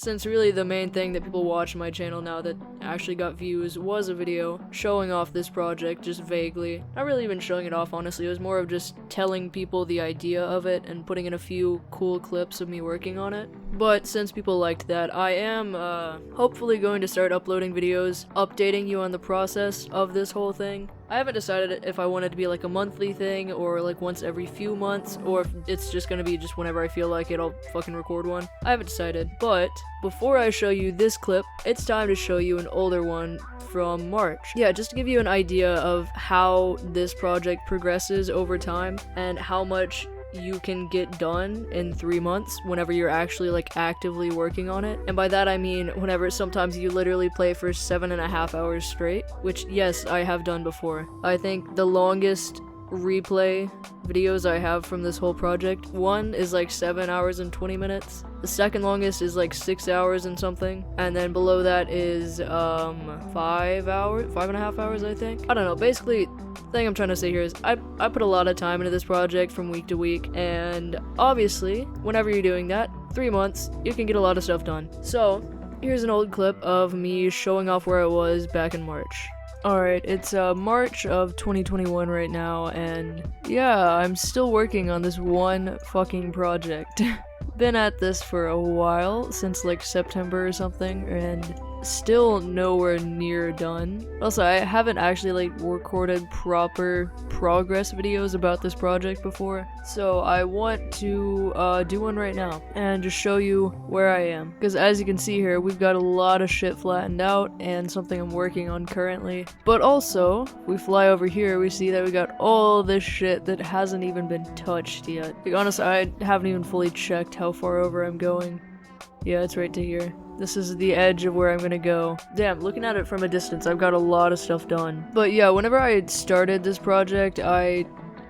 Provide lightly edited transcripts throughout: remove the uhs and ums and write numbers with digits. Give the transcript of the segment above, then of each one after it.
since really the main thing that people watch on my channel now that actually got views was a video showing off this project just vaguely. Not really even showing it off, honestly. It was more of just telling people the idea of it and putting in a few cool clips of me working on it. But since people liked that, I am hopefully going to start uploading videos updating you on the process of this whole thing. I haven't decided if I want it to be like a monthly thing or like once every few months, or if it's just gonna be just whenever I feel like it, I'll fucking record one. I haven't decided. But before I show you this clip, it's time to show you an older one from March. Yeah, just to give you an idea of how this project progresses over time and how much you can get done in 3 months whenever you're actually like actively working on it. And by that I mean whenever sometimes you literally play for 7.5 hours straight, which yes, I have done before. I think the longest replay videos I have from this whole project, one is like 7 hours and 20 minutes. The second longest is like 6 hours and something, and then below that is 5.5 hours, I think. I don't know. Basically, the thing I'm trying to say here is I put a lot of time into this project from week to week, and obviously whenever you're doing that, 3 months, you can get a lot of stuff done. So here's an old clip of me showing off where I was back in March. Alright, it's March of 2021 right now, and yeah, I'm still working on this one fucking project. Been at this for a while, since like September or something, and still nowhere near done. Also, I haven't actually like recorded proper progress videos about this project before, so I want to do one right now and just show you where I am. Because as you can see here, we've got a lot of shit flattened out and something I'm working on currently. But also, if we fly over here, we see that we got all this shit that hasn't even been touched yet. To be honest, I haven't even fully checked how far over I'm going. Yeah, it's right to here. This is the edge of where I'm gonna go. Damn, looking at it from a distance, I've got a lot of stuff done. But yeah, whenever I started this project, I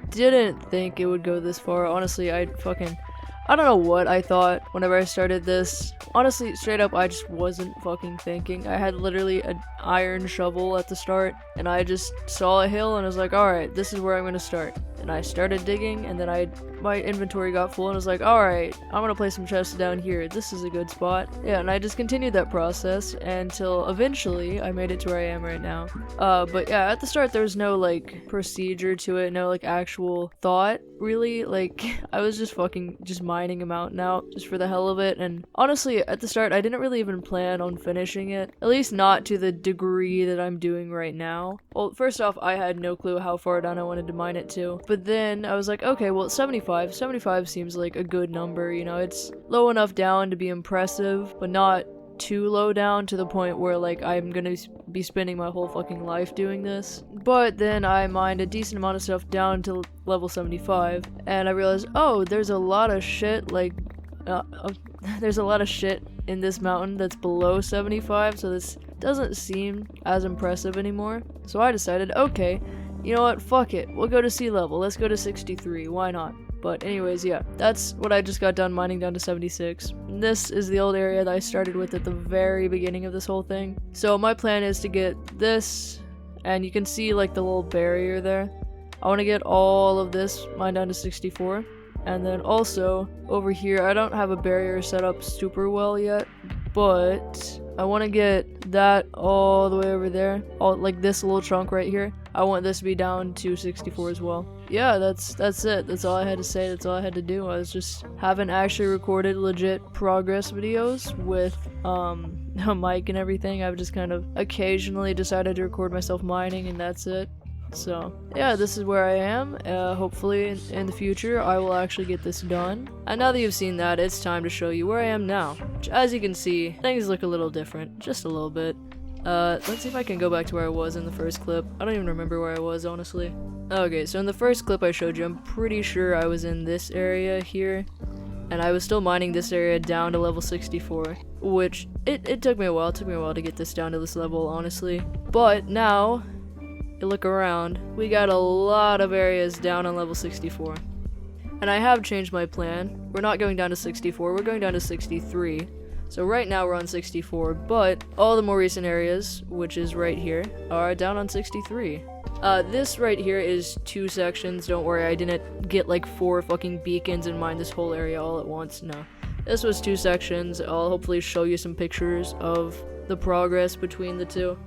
didn't think it would go this far. Honestly, I don't know what I thought whenever I started this. Honestly, straight up, I just wasn't fucking thinking. I had literally an iron shovel at the start, and I just saw a hill and I was like, alright, this is where I'm gonna start. And I started digging, and then my inventory got full, and I was like, alright, I'm gonna place some chests down here. This is a good spot. Yeah, and I just continued that process until eventually I made it to where I am right now. But yeah, at the start there was no like procedure to it, no like actual thought, really. Like, I was just mining a mountain out just for the hell of it, and honestly, at the start I didn't really even plan on finishing it, at least not to the degree that I'm doing right now. Well, first off, I had no clue how far down I wanted to mine it to. But then I was like, okay, well, 75 seems like a good number, you know, it's low enough down to be impressive, but not too low down to the point where like I'm gonna be spending my whole fucking life doing this. But then I mined a decent amount of stuff down to level 75, and I realized, oh, there's a lot of shit like there's a lot of shit in this mountain that's below 75, so this doesn't seem as impressive anymore. So I decided, okay, you know what, fuck it, we'll go to sea level, let's go to 63, why not? But anyways, yeah, that's what I just got done mining down to 76. And this is the old area that I started with at the very beginning of this whole thing. So my plan is to get this, and you can see like the little barrier there. I want to get all of this mined down to 64. And then also, over here, I don't have a barrier set up super well yet, but I want to get that all the way over there, all like this little chunk right here. I want this to be down to 64 as well. Yeah, that's it. That's all I had to say. That's all I had to do. I was just haven't actually recorded legit progress videos with a mic and everything. I've just kind of occasionally decided to record myself mining, and that's it. So yeah, this is where I am. Hopefully in the future I will actually get this done. And now that you've seen that, it's time to show you where I am now. Which, as you can see, things look a little different, just a little bit. Let's see if I can go back to where I was in the first clip. I don't even remember where I was, honestly. Okay, so in the first clip I showed you, I'm pretty sure I was in this area here, and I was still mining this area down to level 64, which it took me a while. It took me a while to get this down to this level, honestly. But now you look around, we got a lot of areas down on level 64. And I have changed my plan. We're not going down to 64, we're going down to 63. So right now we're on 64, but all the more recent areas, which is right here, are down on 63. This right here is 2 sections, don't worry, I didn't get like 4 fucking beacons and mine this whole area all at once, no. this was 2 sections. I'll hopefully show you some pictures of the progress between the 2.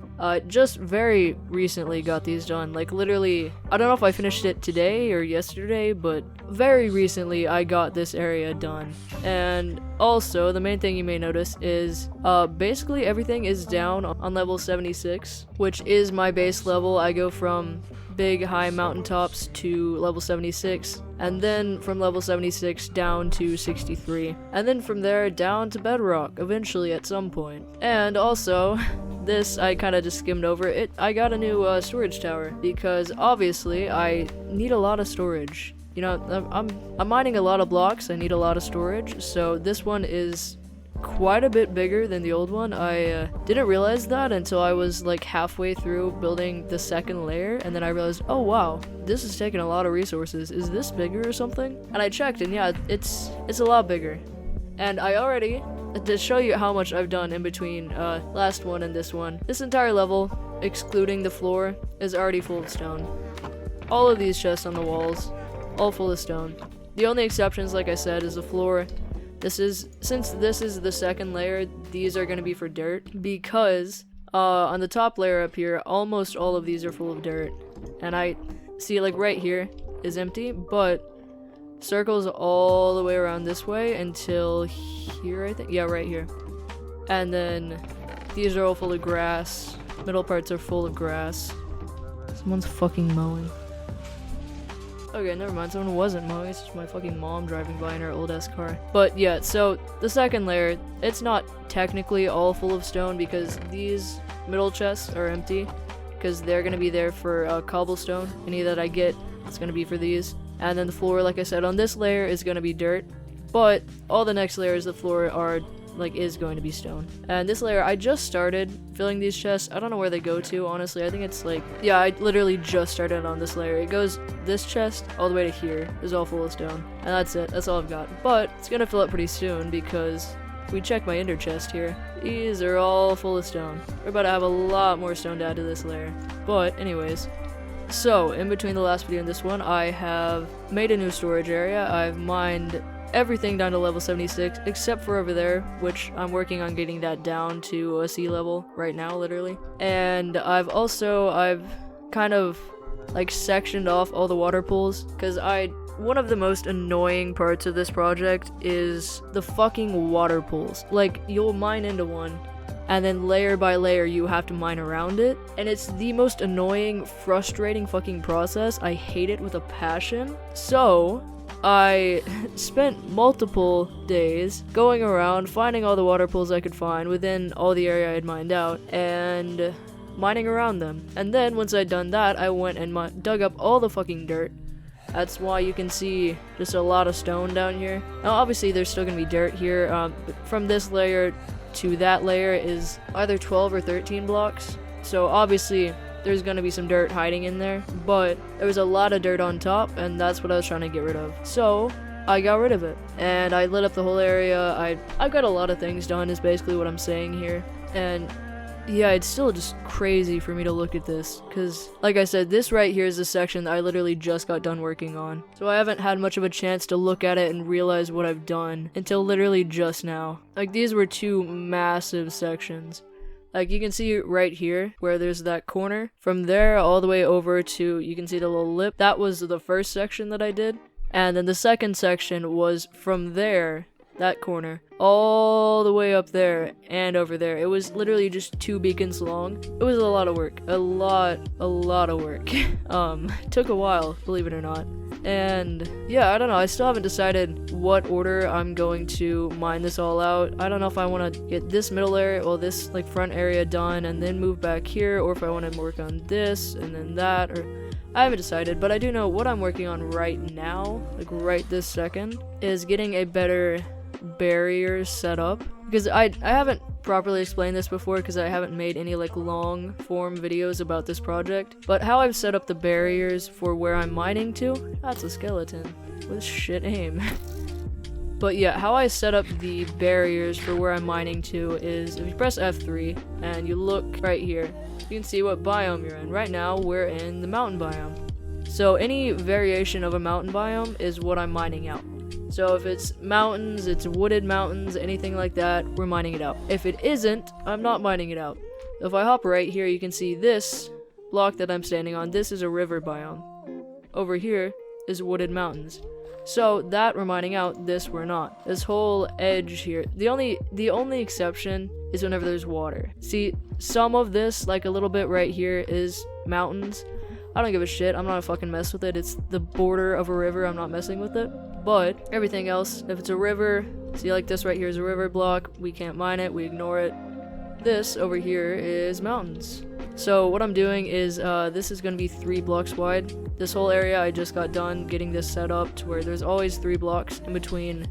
Just very recently got these done. Like, literally, I don't know if I finished it today or yesterday, but very recently I got this area done. And also, the main thing you may notice is, basically everything is down on level 76, which is my base level. I go from big high mountaintops to level 76, and then from level 76 down to 63, and then from there down to bedrock eventually at some point. And also, this I kind of just skimmed over it. I got a new storage tower because obviously I need a lot of storage. You know, I'm mining a lot of blocks. I need a lot of storage, so this one is quite a bit bigger than the old one. I didn't realize that until I was like halfway through building the second layer, and then I realized, oh wow, this is taking a lot of resources. Is this bigger or something? And I checked, and yeah, it's a lot bigger. And I already, to show you how much I've done in between last one and this one, this entire level, excluding the floor, is already full of stone. All of these chests on the walls, all full of stone. The only exceptions, like I said, is the floor. Since this is the second layer, these are going to be for dirt, because on the top layer up here, almost all of these are full of dirt. And I see, like, right here is empty, but circles all the way around this way until here, I think. Yeah, right here. And then these are all full of grass. Middle parts are full of grass. Someone's fucking mowing. Okay, never mind, someone wasn't mowing, it's just my fucking mom driving by in her old-ass car. But yeah, so the second layer, it's not technically all full of stone because these middle chests are empty, because they're gonna be there for cobblestone. Any that I get, it's gonna be for these. And then the floor, like I said, on this layer is gonna be dirt, but all the next layers of the floor are is going to be stone. And this layer, I just started filling these chests. I don't know where they go to, honestly. I think it's like, yeah, I literally just started on this layer. It goes this chest all the way to here is all full of stone, and that's it. That's all I've got. But it's gonna fill up pretty soon because if we check my ender chest here, these are all full of stone. We're about to have a lot more stone to add to this layer. But anyways, so in between the last video and this one, I have made a new storage area. I've mined everything down to level 76 except for over there, which I'm working on getting that down to a sea level right now, literally. And I've kind of like sectioned off all the water pools, because one of the most annoying parts of this project is the fucking water pools. Like, you'll mine into one, and then layer by layer you have to mine around it, and it's the most annoying, frustrating fucking process. I hate it with a passion. So I spent multiple days going around finding all the water pools I could find within all the area I had mined out and mining around them. And then once I'd done that, I went and dug up all the fucking dirt. That's why you can see just a lot of stone down here. Now obviously there's still gonna be dirt here. From this layer to that layer is either 12 or 13 blocks. So obviously there's gonna be some dirt hiding in there, but there was a lot of dirt on top, and that's what I was trying to get rid of. So I got rid of it, and I lit up the whole area. I've got a lot of things done, is basically what I'm saying here. And yeah, it's still just crazy for me to look at this, because like I said, this right here is the section that I literally just got done working on. So I haven't had much of a chance to look at it and realize what I've done until literally just now. Like, these were 2 massive sections. Like, you can see right here where there's that corner. From there all the way over to, you can see the little lip. That was the first section that I did. And then the second section was from there, that corner, all the way up there and over there. It was literally just 2 beacons long. It was a lot of work. A lot of work. Took a while, believe it or not. And yeah, I don't know, I still haven't decided what order I'm going to mine this all out. I don't know if I want to get this middle area, well, this like front area done and then move back here, or if I want to work on this and then that, or I haven't decided. But I do know what I'm working on right now, like right this second, is getting a better barrier set up, because I haven't properly explained this before, because I haven't made any like long form videos about this project. But how I've set up the barriers for where I'm mining to, that's a skeleton with shit aim. But yeah, how I set up the barriers for where I'm mining to is, if you press F3 and you look right here, you can see what biome you're in. Right now we're in the mountain biome, so any variation of a mountain biome is what I'm mining out. So if it's mountains, it's wooded mountains, anything like that, we're mining it out. If it isn't, I'm not mining it out. If I hop right here, you can see this block that I'm standing on. This is a river biome. Over here is wooded mountains. So that we're mining out, this we're not. This whole edge here, the only exception is whenever there's water. See, some of this, like a little bit right here, is mountains. I don't give a shit, I'm not fucking mess with it. It's the border of a river, I'm not messing with it. But everything else, if it's a river, see like this right here is a river block, we can't mine it, we ignore it. This over here is mountains. So what I'm doing is, this is going to be 3 blocks wide. This whole area I just got done getting this set up to where there's always 3 blocks in between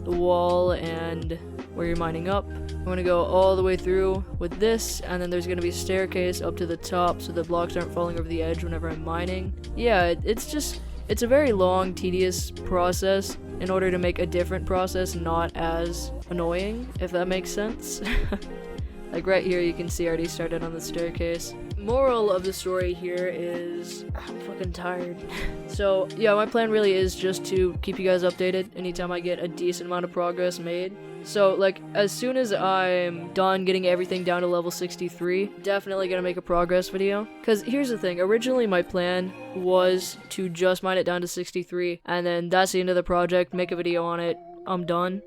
the wall and where you're mining up. I'm going to go all the way through with this, and then there's going to be a staircase up to the top so the blocks aren't falling over the edge whenever I'm mining. Yeah, it's a very long, tedious process in order to make a different process not as annoying, if that makes sense. Like right here, you can see I already started on the staircase. Moral of the story here is I'm fucking tired. So yeah, my plan really is just to keep you guys updated anytime I get a decent amount of progress made. So like as soon as I'm done getting everything down to level 63, definitely gonna make a progress video. Cause here's the thing, originally my plan was to just mine it down to 63 and then that's the end of the project, make a video on it, I'm done.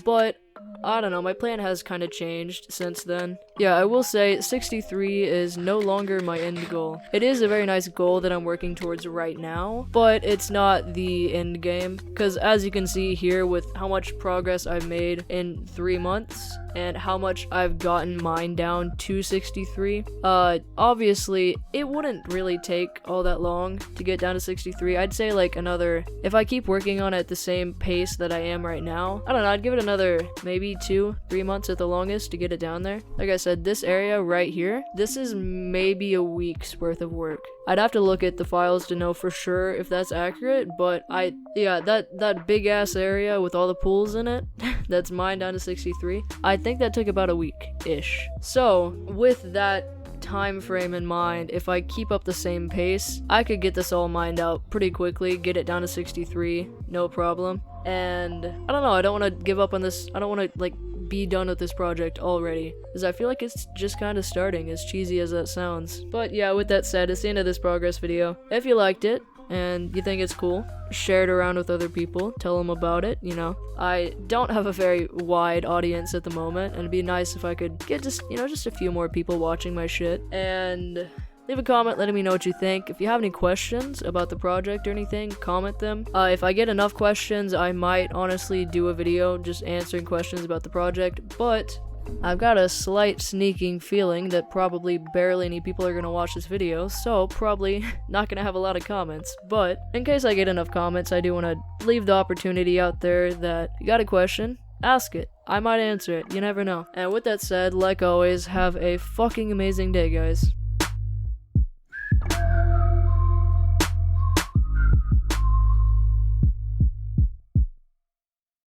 But I don't know, my plan has kind of changed since then. Yeah, I will say 63 is no longer my end goal. It is a very nice goal that I'm working towards right now, but it's not the end game. Because as you can see here with how much progress I've made in 3 months and how much I've gotten mine down to 63, obviously it wouldn't really take all that long to get down to 63. I'd say like another, if I keep working on it at the same pace that I am right now, I don't know, I'd give it another maybe 2-3 months at the longest to get it down there. Like I said, this area right here, this is maybe a week's worth of work. I'd have to look at the files to know for sure if that's accurate, but yeah, that big ass area with all the pools in it, that's mined down to 63, I think that took about a week-ish. So, with that time frame in mind, if I keep up the same pace, I could get this all mined out pretty quickly, get it down to 63, no problem. And I don't know, I don't want to give up on this, I don't want to like be done with this project already, because I feel like it's just kind of starting, as cheesy as that sounds. But yeah, with that said, it's the end of this progress video. If you liked it, and you think it's cool, share it around with other people, tell them about it, you know. I don't have a very wide audience at the moment, and it'd be nice if I could get just, you know, just a few more people watching my shit. And leave a comment letting me know what you think. If you have any questions about the project or anything, comment them. If I get enough questions, I might honestly do a video just answering questions about the project, but I've got a slight sneaking feeling that probably barely any people are going to watch this video, so probably not going to have a lot of comments. But in case I get enough comments, I do want to leave the opportunity out there that you got a question, ask it. I might answer it, you never know. And with that said, like always, have a fucking amazing day, guys.